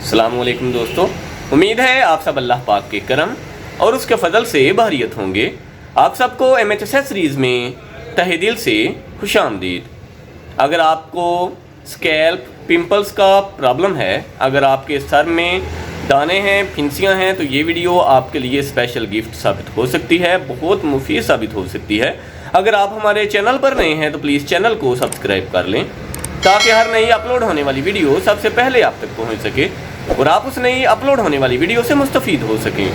अस्सलाम वालेकुम दोस्तों, उम्मीद है आप सब अल्लाह पाक के करम और उसके फजल से बहरियत होंगे। आप सबको MHSS सीरीज़ में तहे दिल से खुशामदीद। अगर आपको स्कैल्प पिंपल्स का प्रॉब्लम है, अगर आपके सर में दाने हैं, फिंसियाँ हैं, तो ये वीडियो आपके लिए स्पेशल गिफ्ट साबित हो सकती है, बहुत मुफीद साबित हो सकती है। अगर आप हमारे चैनल पर नए हैं तो प्लीज़ चैनल को सब्सक्राइब कर लें ताकि हर नई अपलोड होने वाली वीडियो सबसे पहले आप तक पहुंच सके और आप उस नई अपलोड होने वाली वीडियो से मुस्तफ़ीद हो सकें।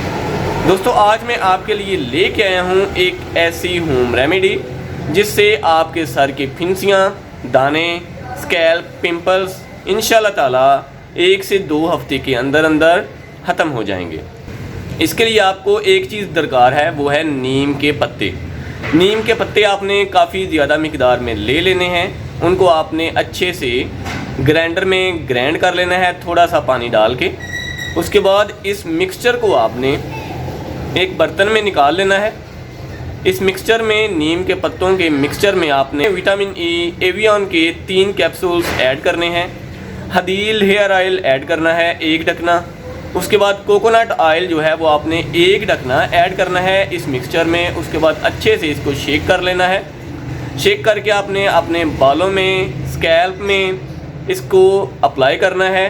दोस्तों, आज मैं आपके लिए लेके आया हूं एक ऐसी होम रेमेडी जिससे आपके सर की फिंसियाँ, दाने, स्कैल्प, पिंपल्स इंशाल्लाह ताला 1 से 2 हफ्ते के अंदर अंदर ख़त्म हो जाएंगे। इसके लिए आपको एक चीज़ दरकार है, वो है नीम के पत्ते। नीम के पत्ते आपने काफ़ी ज़्यादा मिकदार में ले लेने हैं। उनको आपने अच्छे से ग्राइंडर में ग्राइंड कर लेना है, थोड़ा सा पानी डाल के। उसके बाद इस मिक्सचर को आपने एक बर्तन में निकाल लेना है। इस मिक्सचर में, नीम के पत्तों के मिक्सचर में आपने विटामिन ई, एवियन के 3 कैप्सूल्स ऐड करने हैं। हदील हेयर ऑयल ऐड करना है 1 ढकना। उसके बाद कोकोनट ऑयल जो है वो आपने 1 ढकना ऐड करना है इस मिक्सचर में। उसके बाद अच्छे से इसको शेक कर लेना है। शेक करके आपने अपने बालों में, स्कैल्प में इसको अप्लाई करना है।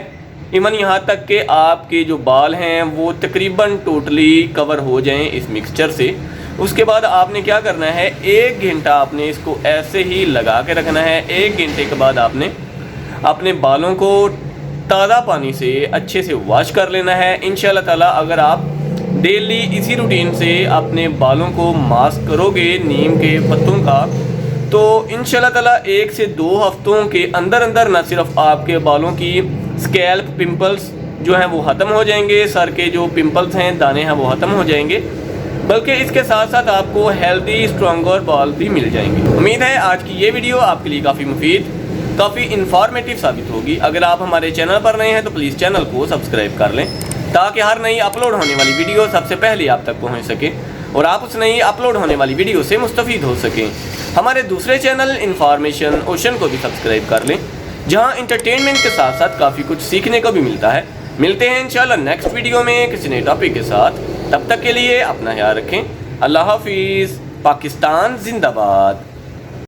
इवन यहाँ तक कि आपके जो बाल हैं वो तकरीबन टोटली कवर हो जाएं इस मिक्सचर से। उसके बाद आपने क्या करना है, 1 घंटा आपने इसको ऐसे ही लगा के रखना है। 1 घंटे के बाद आपने अपने बालों को ताज़ा पानी से अच्छे से वॉश कर लेना है। इंशाल्लाह ताला अगर आप डेली इसी रूटीन से अपने बालों को मास्क करोगे नीम के पत्तों का, तो इंशाल्लाह ताला 1 से 2 हफ्तों के अंदर अंदर न सिर्फ आपके बालों की स्कैल्प पिंपल्स जो हैं वो ख़त्म हो जाएंगे, सर के जो पिंपल्स हैं, दाने हैं, वो ख़त्म हो जाएंगे, बल्कि इसके साथ साथ आपको हेल्दी स्ट्रॉन्गर बाल भी मिल जाएंगे। उम्मीद है आज की ये वीडियो आपके लिए काफ़ी मुफीद, काफ़ी इन्फॉर्मेटिव साबित होगी। अगर आप हमारे चैनल पर नए हैं तो प्लीज़ चैनल को सब्सक्राइब कर लें ताकि हर नई अपलोड होने वाली वीडियो सबसे पहले आप तक पहुँच सके और आप उस नई अपलोड होने वाली वीडियो से मुस्तफ़ीद हो सकें। हमारे दूसरे चैनल इन्फॉर्मेशन ओशन को भी सब्सक्राइब कर लें, जहां एंटरटेनमेंट के साथ साथ काफ़ी कुछ सीखने को भी मिलता है। मिलते हैं इंशाल्लाह नेक्स्ट वीडियो में किसी नए टॉपिक के साथ। तब तक के लिए अपना ख्याल रखें। अल्लाह हाफिज़। पाकिस्तान जिंदाबाद।